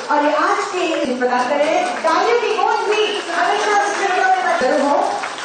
और ये आज के प्रदान करें तालियों की गूंज भी हमेशा स्टूडियो में जरूर हो।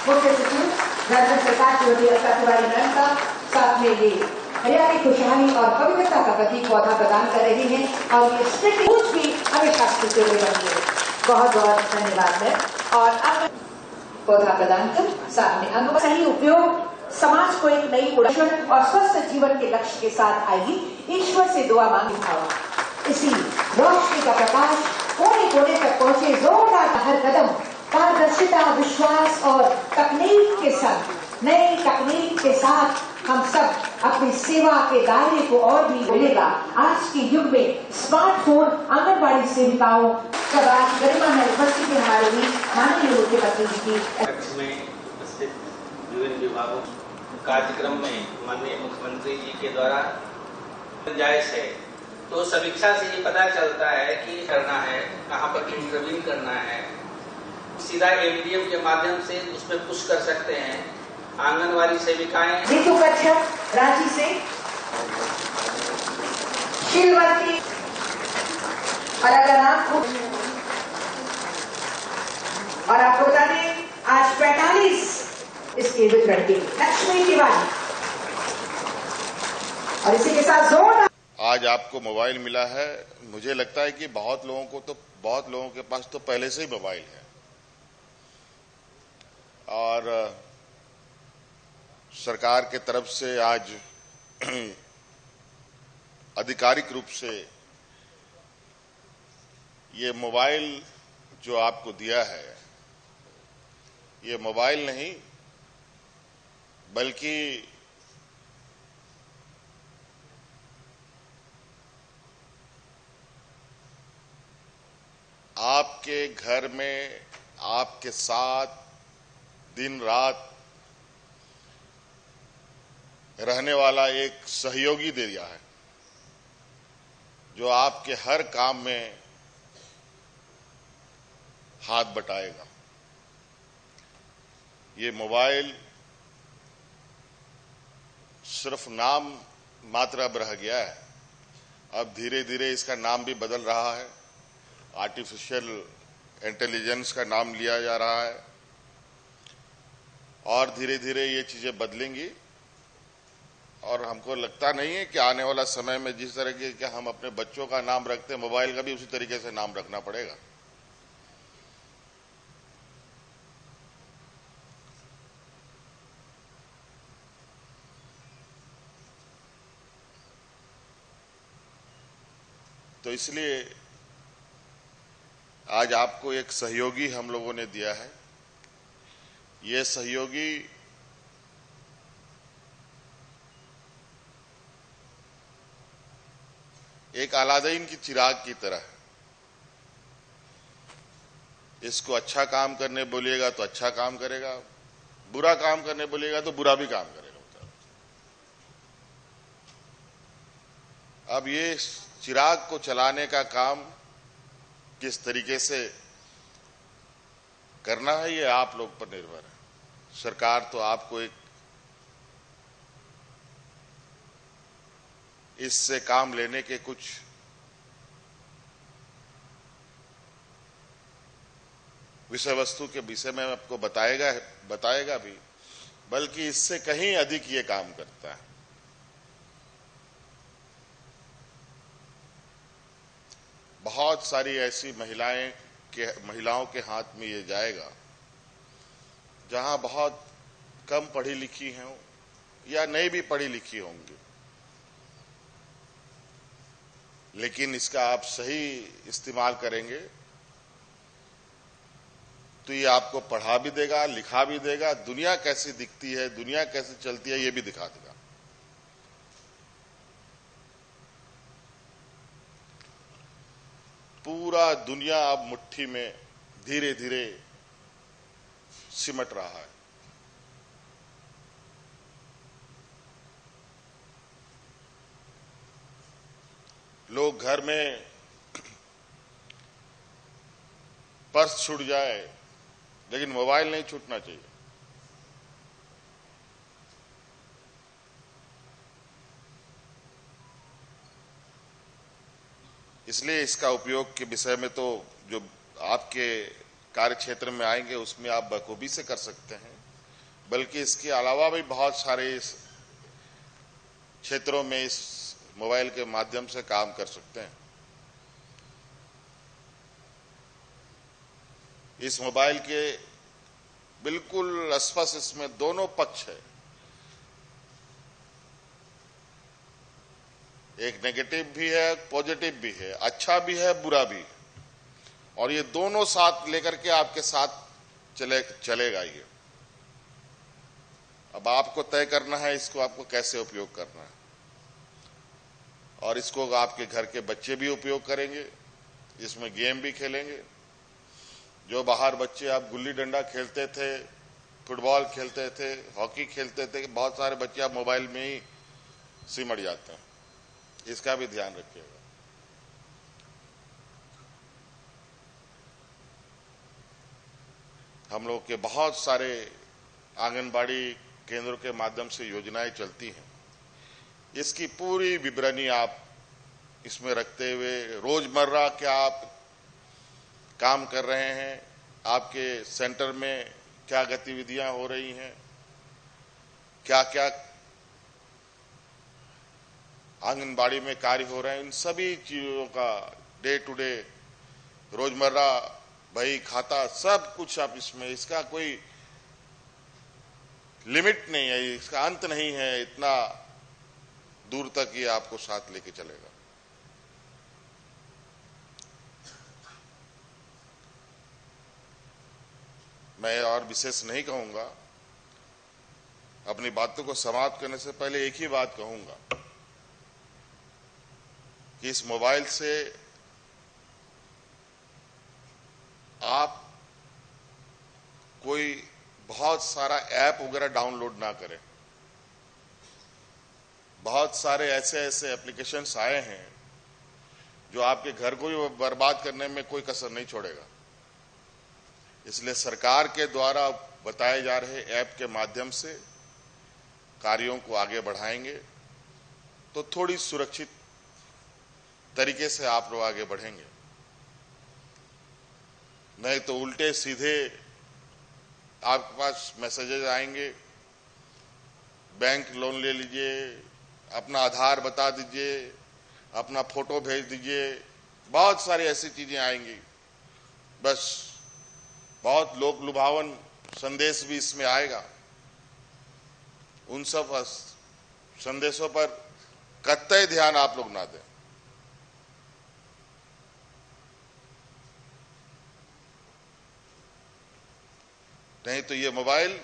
मुख्य सचिव झारखंड सरकार की होती है तिवारी मैम का साथ में ये हरियाली खुशहाली और पवित्रता का प्रतीक पौधा प्रदान कर रही है और ये स्टिक गूंज भी हमेशा स्टूडियो में बनी है। बहुत बहुत धन्यवाद है। और अब पौधा प्रदान कर साथ में अंग सही उपयोग समाज को एक नई उड़ान और स्वस्थ जीवन के लक्ष्य के साथ आएगी। ईश्वर से दुआ मांगी भाव इसी रोशनी का प्रकाश कोने कोने तक पहुंचे। जोरदार हर कदम पारदर्शिता विश्वास और तकनीक के साथ नई तकनीक के साथ हम सब अपनी सेवा के दायरे को और भी मिलेगा। आज के युग में स्मार्टफोन आंगनबाड़ी सेविकाओं का गरिमा है। उपस्थिति हमारे भी माननीय मुख्यमंत्री जी की विभिन्न विभागों कार्यक्रम में माननीय मुख्यमंत्री जी के द्वारा गुंजाइश है तो समीक्षा से ये पता चलता है कि करना है कहाँ पर इंटरवीन करना है। सीधा एमडीएम के माध्यम से उसमें पुश कर सकते हैं। आंगनवाड़ी सेविकाएं नीतू कच्छप रांची से शीलवती और आपको बता दें आज 45 इसके वितरण की लक्ष्मी तिवारी और इसी के साथ जोर। आज आपको मोबाइल मिला है। मुझे लगता है कि बहुत लोगों के पास तो पहले से ही मोबाइल है और सरकार के तरफ से आज आधिकारिक रूप से ये मोबाइल जो आपको दिया है ये मोबाइल नहीं बल्कि आपके घर में आपके साथ दिन रात रहने वाला एक सहयोगी दे दिया है जो आपके हर काम में हाथ बटाएगा। ये मोबाइल सिर्फ नाम मात्र अब रह गया है। अब धीरे धीरे इसका नाम भी बदल रहा है। आर्टिफिशियल इंटेलिजेंस का नाम लिया जा रहा है और धीरे धीरे ये चीजें बदलेंगी और हमको लगता नहीं है कि आने वाला समय में जिस तरह के हम अपने बच्चों का नाम रखते हैं मोबाइल का भी उसी तरीके से नाम रखना पड़ेगा। तो इसलिए आज आपको एक सहयोगी हम लोगों ने दिया है। ये सहयोगी एक अलादीन की चिराग की तरह है। इसको अच्छा काम करने बोलिएगा तो अच्छा काम करेगा, बुरा काम करने बोलिएगा तो बुरा भी काम करेगा। अब ये चिराग को चलाने का काम किस तरीके से करना है ये आप लोग पर निर्भर है। सरकार तो आपको एक इससे काम लेने के कुछ विषय वस्तु के विषय में आपको बताएगा भी, बल्कि इससे कहीं अधिक ये काम करता है। बहुत सारी ऐसी महिलाओं के हाथ में ये जाएगा जहां बहुत कम पढ़ी लिखी हैं या नहीं भी पढ़ी लिखी होंगी, लेकिन इसका आप सही इस्तेमाल करेंगे तो ये आपको पढ़ा भी देगा, लिखा भी देगा, दुनिया कैसी दिखती है, दुनिया कैसे चलती है ये भी दिखा देगा। पूरा दुनिया अब मुट्ठी में धीरे धीरे सिमट रहा है। लोग घर में पर्स छूट जाए लेकिन मोबाइल नहीं छूटना चाहिए। इसलिए इसका उपयोग के विषय में तो जो आपके कार्य क्षेत्र में आएंगे उसमें आप बखूबी से कर सकते हैं, बल्कि इसके अलावा भी बहुत सारे इस क्षेत्रों में इस मोबाइल के माध्यम से काम कर सकते हैं। इस मोबाइल के बिल्कुल स्पष्ट इसमें दोनों पक्ष है, एक नेगेटिव भी है, पॉजिटिव भी है, अच्छा भी है, बुरा भी है, और ये दोनों साथ लेकर के आपके साथ चलेगा ये। अब आपको तय करना है इसको आपको कैसे उपयोग करना है, और इसको आपके घर के बच्चे भी उपयोग करेंगे, इसमें गेम भी खेलेंगे। जो बाहर बच्चे आप गुल्ली डंडा खेलते थे, फुटबॉल खेलते थे, हॉकी खेलते थे, बहुत सारे बच्चे आप मोबाइल में ही सिमट जाते हैं, इसका भी ध्यान रखिएगा। हम लोग के बहुत सारे आंगनबाड़ी केंद्रों के माध्यम से योजनाएं चलती हैं, इसकी पूरी विवरणी आप इसमें रखते हुए रोजमर्रा क्या आप काम कर रहे हैं, आपके सेंटर में क्या गतिविधियां हो रही हैं, क्या क्या आंगनबाड़ी में कार्य हो रहे हैं, इन सभी चीजों का डे टू डे रोजमर्रा बही खाता सब कुछ आप इसमें, इसका कोई लिमिट नहीं है, इसका अंत नहीं है, इतना दूर तक ये आपको साथ लेके चलेगा। मैं और विशेष नहीं कहूंगा, अपनी बातों को समाप्त करने से पहले एक ही बात कहूंगा कि इस मोबाइल से आप कोई बहुत सारा ऐप वगैरह डाउनलोड ना करें। बहुत सारे ऐसे एप्लीकेशंस आए हैं जो आपके घर को ही बर्बाद करने में कोई कसर नहीं छोड़ेगा। इसलिए सरकार के द्वारा बताए जा रहे ऐप के माध्यम से कार्यों को आगे बढ़ाएंगे तो थोड़ी सुरक्षित तरीके से आप लोग आगे बढ़ेंगे, नहीं तो उल्टे सीधे आपके पास मैसेजेस आएंगे, बैंक लोन ले लीजिए, अपना आधार बता दीजिए, अपना फोटो भेज दीजिए, बहुत सारी ऐसी चीजें आएंगी। बस बहुत लोक लुभावन संदेश भी इसमें आएगा। उन सब संदेशों पर कतई ध्यान आप लोग ना दें। नहीं तो ये मोबाइल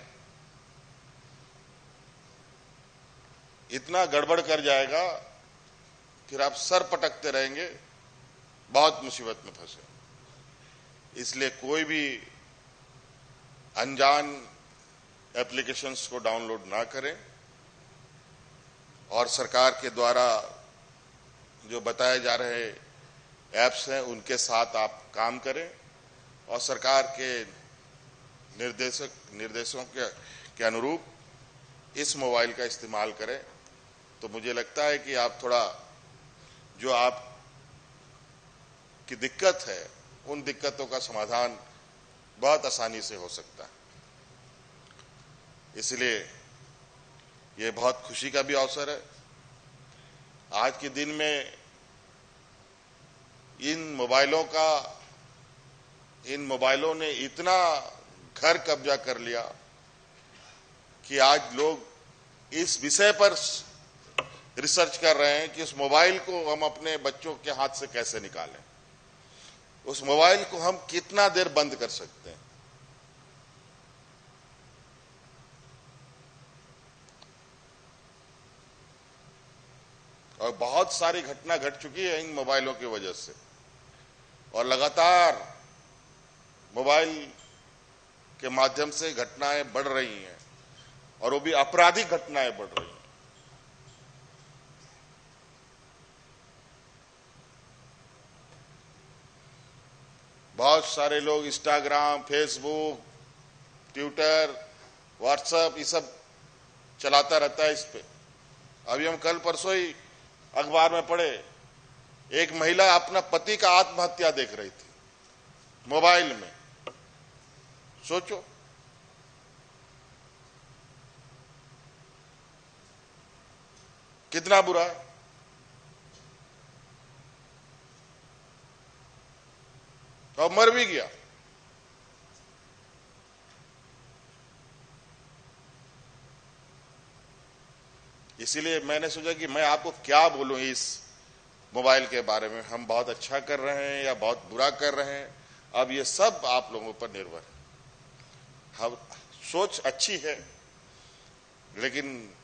इतना गड़बड़ कर जाएगा फिर आप सर पटकते रहेंगे, बहुत मुसीबत में फंसे। इसलिए कोई भी अनजान एप्लीकेशंस को डाउनलोड ना करें और सरकार के द्वारा जो बताए जा रहे ऐप्स हैं उनके साथ आप काम करें और सरकार के निर्देशों के अनुरूप इस मोबाइल का इस्तेमाल करें। तो मुझे लगता है कि आप थोड़ा जो आप की दिक्कत है उन दिक्कतों का समाधान बहुत आसानी से हो सकता है। इसलिए ये बहुत खुशी का भी अवसर है। आज के दिन में इन मोबाइलों ने इतना घर कब्जा कर लिया कि आज लोग इस विषय पर रिसर्च कर रहे हैं कि उस मोबाइल को हम अपने बच्चों के हाथ से कैसे निकालें, उस मोबाइल को हम कितना देर बंद कर सकते हैं। और बहुत सारी घटना घट चुकी है इन मोबाइलों की वजह से, और लगातार मोबाइल के माध्यम से घटनाएं बढ़ रही हैं और वो भी आपराधिक घटनाएं बढ़ रही हैं। बहुत सारे लोग इंस्टाग्राम, फेसबुक, ट्विटर, व्हाट्सएप ये सब चलाता रहता है इस पे। अभी हम कल परसों ही अखबार में पढ़े एक महिला अपना पति का आत्महत्या देख रही थी मोबाइल में। सोचो, कितना बुरा है। और मर भी गया। इसीलिए मैंने सोचा कि मैं आपको क्या बोलूं इस मोबाइल के बारे में। हम बहुत अच्छा कर रहे हैं या बहुत बुरा कर रहे हैं, अब ये सब आप लोगों पर निर्भर है। हम सोच अच्छी है, लेकिन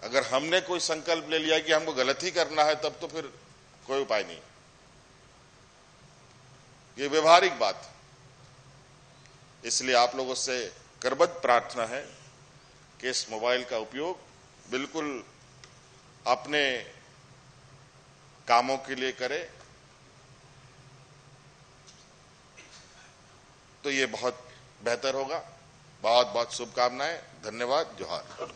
अगर हमने कोई संकल्प ले लिया कि हमको गलत ही करना है, तब तो फिर कोई उपाय नहीं। ये व्यवहारिक बात है। इसलिए आप लोगों से करबद्ध प्रार्थना है कि इस मोबाइल का उपयोग बिल्कुल अपने कामों के लिए करें, तो ये बहुत बेहतर होगा। बहुत बहुत शुभकामनाएं। धन्यवाद। जोहार।